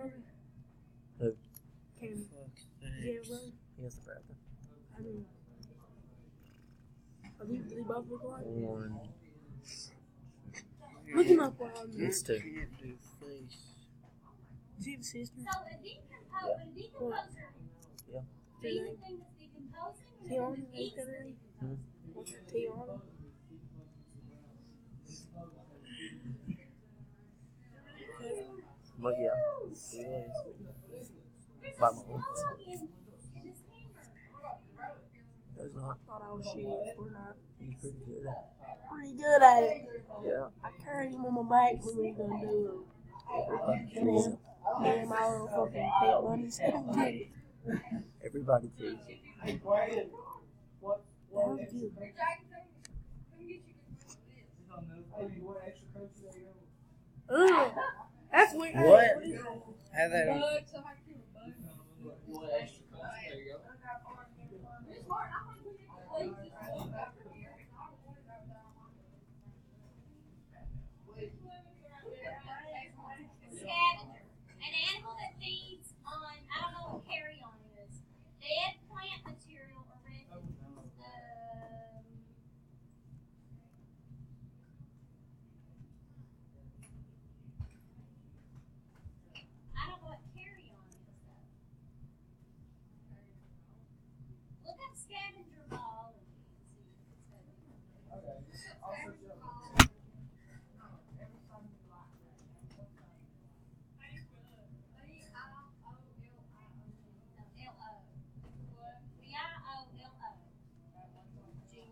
brother? Who? Cam. Yeah, brother. He has the brother. I mean, do they both look alike? One. Look him up while I'm It's two. Is he the sister? Yeah. Yeah. Tiana, ain't that her name? Tiana. But yeah, he is. By my one. There's not. I thought I was shitty. We're not. He's pretty good at Pretty good at it. Yeah. I carried him on my back when we was gonna do it. And then me and my little fucking pet bunny said we did it. Everybody teases. That was good. Ugh, that's weird. What? What is that? How that? Scavenger. An animal that feeds on, I don't know what carrion is. Dead plant material or refuse. I don't know what carrion is though. Look up scavenger ball and see if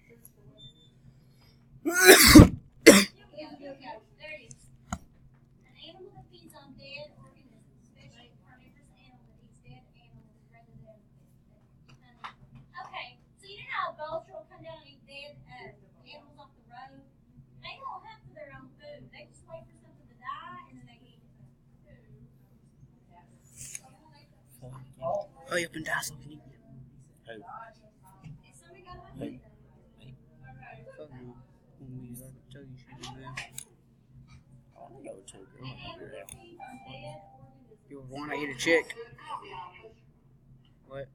it's Hurry up and die so we can eat it. Who? Fuck no. When we tell you shit to do. I want to go with two girls. You want to eat a chick? What?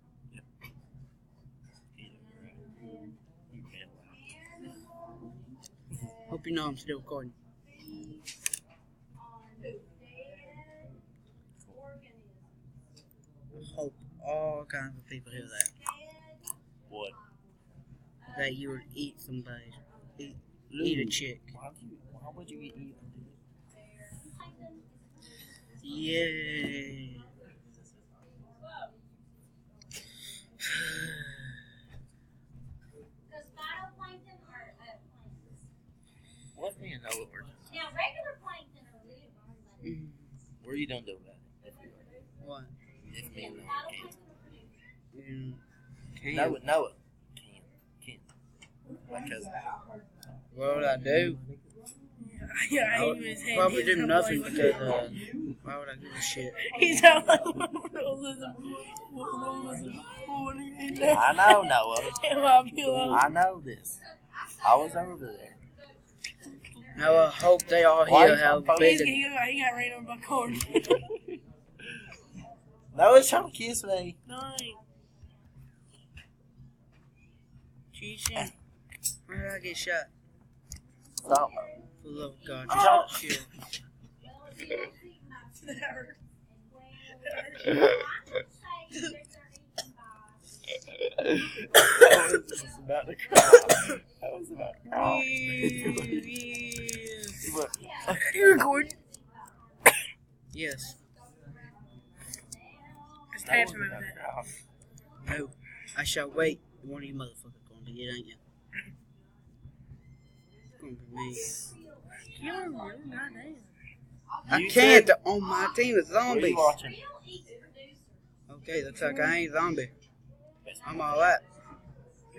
Hope you know I'm still recording. Hope all kinds of people hear that. What? That you would eat somebody. Eat a chick. Why would you eat them? Yeah. What's me and Noah were? Now, regular plankton are What are you gonna do about it? What? If me and Noah Can. Noah. Can. My cousin. What would I do? Yeah, I would probably do nothing because why would I give a shit? He's out like I know Noah. I know this. I was over there. Now I hope they all Why hear you how so big. He got ran over by car. Noah's trying to kiss me. No, I ain't. Cheating. Where did I get shot? Stop. For the love of God, Oh. just chill. That hurt. I was about to cry. I was about to cry. You recording? Yes. Let's tag him out of that. No. I shall wait. One of you motherfuckers gonna be it, ain't you? It's gonna be me. You're really not there. I can't. On my team is What are zombies. you watching? Okay, looks like I ain't zombie. I'm all that.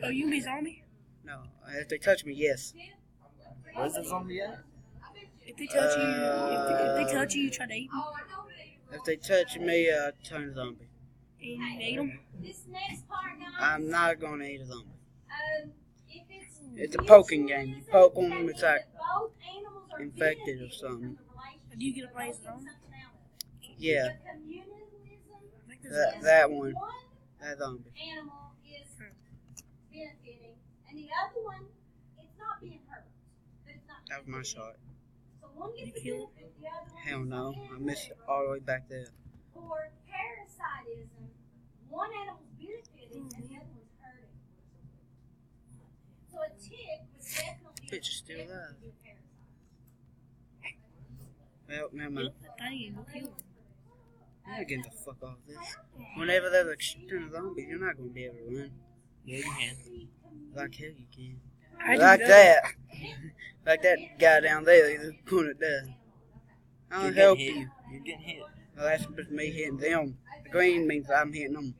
Oh, you be zombie? No, if they touch me, yes. Where's the zombie at? If they touch you, if they touch you, you try to eat them. If they touch me, I turn zombie. And you eat them. This next part, guys. I'm not gonna eat a zombie. If it's It's a poking game. You poke them, it's like Both animals are infected or something. Do you get a place on? Yeah, Communalism, that one. one That zombie. animal is benefiting, and the other one, it's not being hurt. But it's not That was my shot. So one gets the kill benefit, the other one Hell gets no. the I benefit. missed it all the way back there. For parasitism, one animal's benefiting and the other one's hurting. So a tick would definitely Bitch is still alive. be a parasite. Well, never mind. Dang, go kill him. I'm not getting the fuck off this. Whenever there's a shit ton of zombies, you're not going to be able to win. Yeah, you can. Like hell you can. I do Like know. that. Like that guy down there, he's just pulling it down. I'll You're help getting hit. you. You're getting hit. Well, that's just me hitting them. The green means I'm hitting them.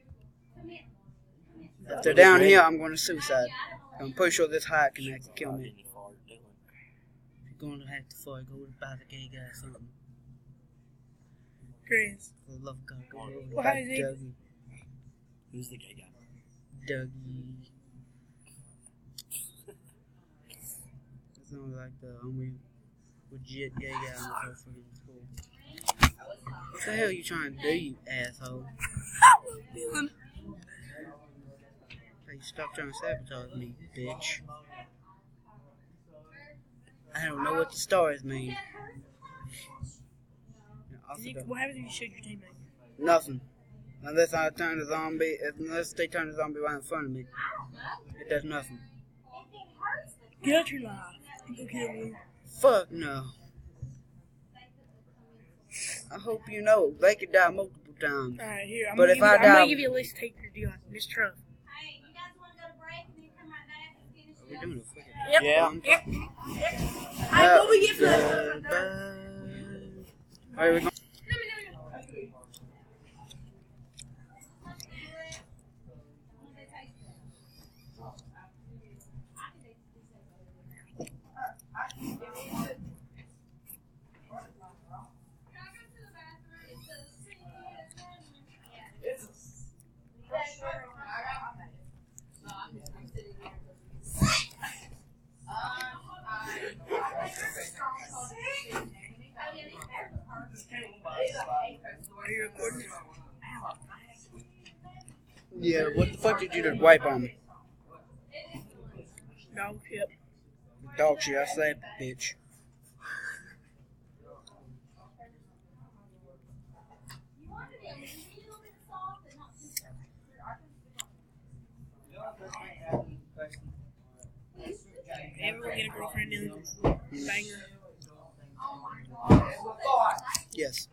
If they're down here, I'm going to suicide. I'm pretty sure this height can actually kill me. Any fart doing. You're going to have to fight. Go by the gay guy or something. Chris. For the love of God, go over Why by is he- Dougie. Who's the gay guy? Dougie. It's only like the only legit gay guy in the whole fucking school. What the hell are you trying to do, you asshole? Hey, stop trying to sabotage me, bitch. I don't know what the stars mean. What happens if you shoot your teammate? Nothing. Unless I turn the zombie, unless they turn the zombie right in front of me. It does nothing. Get out your life. Go kill him. Fuck no. I hope you know, they could die multiple times. Alright, here. I'm But gonna if give you, I I'm gonna die- give you a list to take your deal on this truck. Hey, you guys want to go to break and then come right back and finish We're it doing up? a fucking Yep. Yeah. Yep. Alright, what we get for that? Alright, we're going. Are you recording? Yeah, what the fuck did you just wipe on me? No, yep. Dog shit, I slapped the bitch. You want it a little bit soft and not too soft. Ever go get a girlfriend, Dylan? Bang her. Yes.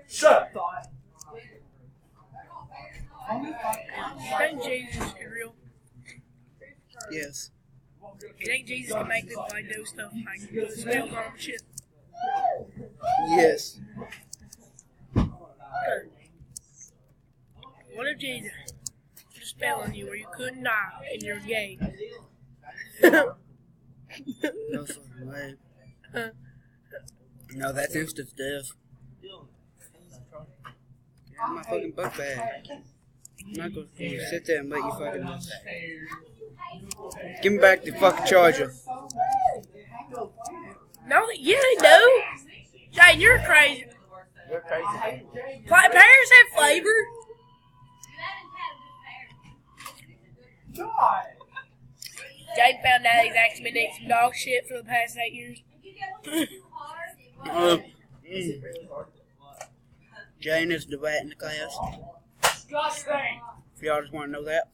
Shut It ain't Jesus is real. Yes. It ain't Jesus can make them like do stuff like put spells on them and shit. Yes. What if Jesus put a spell on you where you couldn't die and you're gay? No fucking way. No, that's instant death. Yeah, my fucking book bag. I'm not gonna sit there and let you fucking just... Give me back the fucking charger. No, yeah, they do. Jane, you're crazy. You're crazy. Pears have flavor. You haven't had a good pair. Jane found out he's actually been eating some dog shit for the past 8 years. If you get one too hard, it will. Jane is the rat in the class. Disgusting. If y'all just want to know that.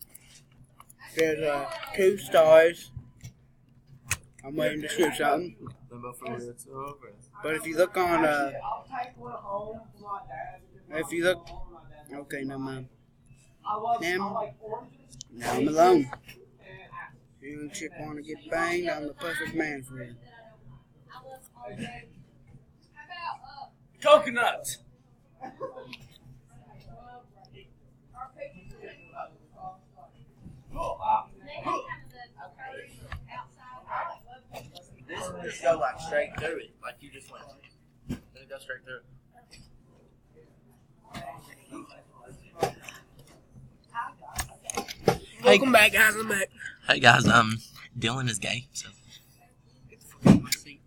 There's 2 stars. I'm waiting to shoot something. But if you look on, if you look, okay, never mind. Now I'm alone. If you and chick want to get banged, I'm the perfect man for you. Coconut. This will just go like straight through it, like you just went. It'll go straight through it. Welcome back, guys. I'm back. Hey guys, Dylan is gay, so. Get the fuck out of my seat.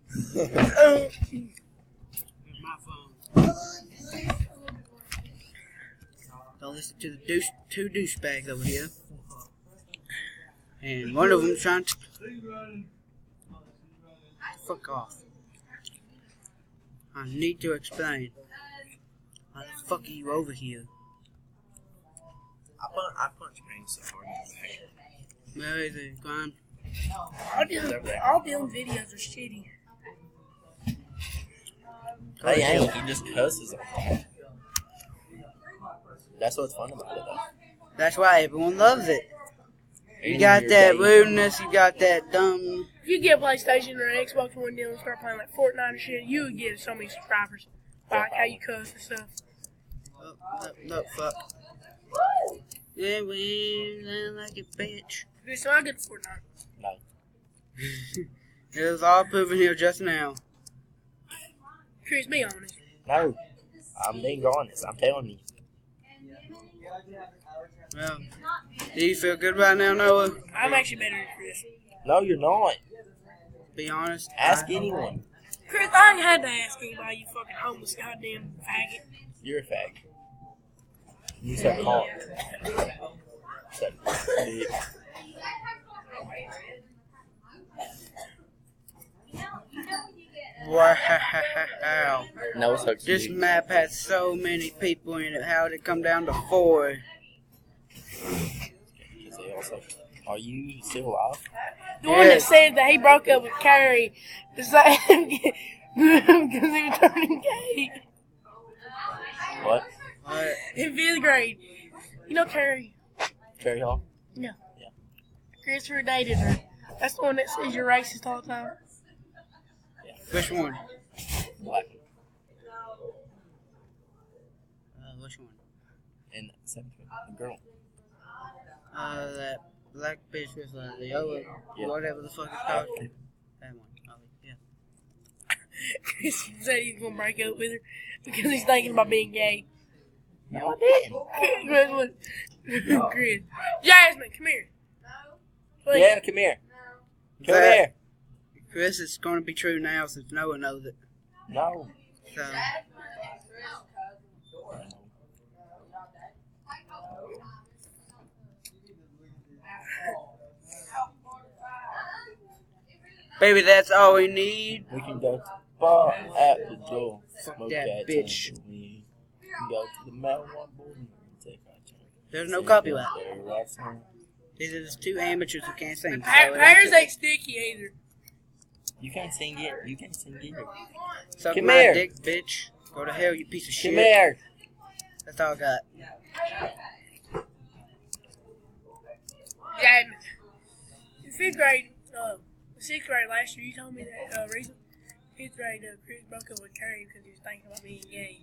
Here's my phone. Don't listen to the two douchebags over here. And one of them trying to... Fuck off. I need to explain. Why the fuck are you over here? I punch green so hard in Where is it? Gone? All them videos are shitty. the back. Hey, he just cusses them. That's what's fun about it, though. That's why everyone loves it. You got that rudeness, you got that dumb... If you get a PlayStation or an Xbox One deal and start playing like Fortnite and shit, you would get so many subscribers. Like how you cuss and stuff. No, fuck. Yeah, we sound like a bitch. It's not good for Fortnite. No. It was all proven here just now. Chris, be honest. No. I'm being honest. I'm telling you. Well, do you feel good right now, Noah? I'm actually better than Chris. No, you're not. Be honest. Ask anyone. Chris, I ain't had to ask anybody, you fucking homeless goddamn faggot. You're a fag. You said honk. Said dick. Wow. No, it's like This map has so many people in it. How did it come down to 4? Are you still alive? The one that said that he broke up with Carrie because he was turning gay What? in 5th grade. You know Carrie? Carrie Hall? No. Yeah. Christopher dated her. That's the one that says you're racist all the time. Which one? Black. Which one? And 7th grade. A girl. That black bitch with the yellow, whatever the fuck it's called. That one. Oh, yeah. Chris said he's going to break up with her because he's thinking about being gay. No, I didn't. Chris. Jasmine, come here. Please. Yeah, come here. Come That- here. Chris, it's going to be true now since Noah knows it. No. So, baby, that's all we need. We can go to the bar at the door. Fuck Smoke that bitch. We can go to the marijuana board and take our turn. There's no copyright. There, right now. These are just two amateurs who can't sing. Pears ain't sticky either. You can't sing it. You can't sing it. Suck Come my here. dick, bitch. Go to hell, you piece of shit. Come here. That's all I got. Jasmine. In 5th grade, 6th grade last year, you told me that recently. 5th grade, Chris broke up with Carrie because he was thinking about being gay.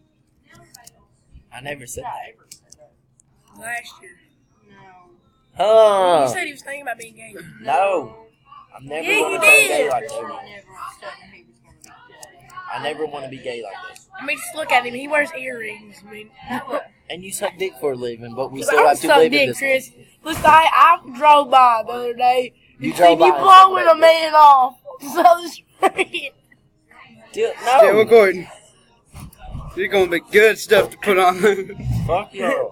I never said that. Last year. You Huh? said he was thinking about being gay. No. I never Yeah, want you to be gay did. like that. I never want to be gay like this. I mean, just look at him. He wears earrings. I mean, And you suck dick for a living, but we I still have to suck live in dick, this. Chris. Look, I drove by the other day. You You drove see me by and blowing sucked a man off. So the street. Still, Still no. recording. You're going to be good stuff to put on. Fuck you.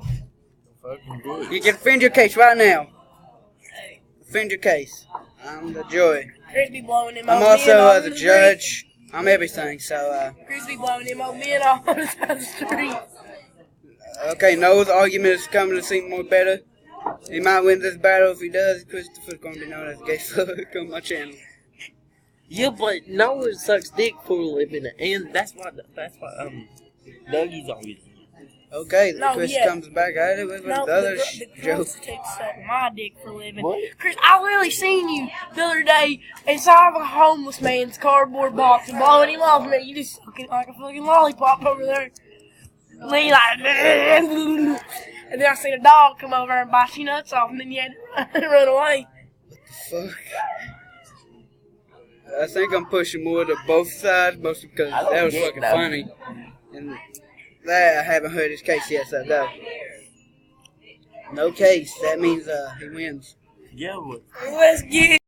Fucking dick. You can defend your case right now. Defend your case. I'm the jury. Chris be blowing him I'm off. also the judge. I'm everything, so, Chris be blowing him off men off on the side of the street. okay, Noah's argument is coming to seem more better. He might win this battle. If he does, Christopher's going to be known as gay fuck on my channel. Yeah, but Noah sucks dick for a living, and that's why Dougie's always. Okay, No, Chris yeah. comes back at it with No, the other the joke. girls take to suck my dick for a living. What? Chris, I literally seen you the other day inside of a homeless man's cardboard box and blowing him off, man. You just sucking like a fucking lollipop over there. Lean like, and then I seen a dog come over and bite your nuts off, and then you had to run away. Fuck. I think I'm pushing more to both sides, mostly because I don't that was get fucking that. funny. And that I haven't heard his case yet, so go. No case. That means he wins. Yeah, what? Let's get